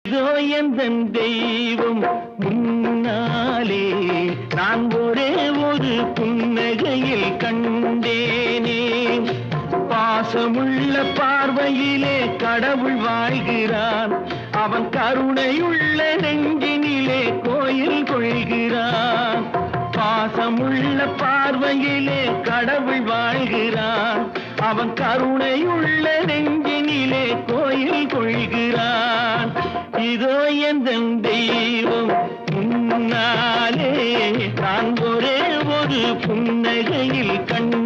இதோ எந்தன் தெய்வம் முன்னாலே நான் ஒரே ஒரு புன்னகையில் கண்டேனே. பாசமுள்ள பார்வையிலே கடவுள் வாழ்கிறான், அவன் கருணையுள்ள நெஞ்சினிலே கோயில் கொள்கிறான். பாசமுள்ள பார்வையிலே கடவுள் வாழ்கிறான், அவன் கருணையுள்ள நெஞ்சினிலே கோயில் கொள்கிறான். இதோ எந்தன் தெய்வம் முன்னாலே நான் ஒரே ஒரு புன்னகையில் கண்டேனே.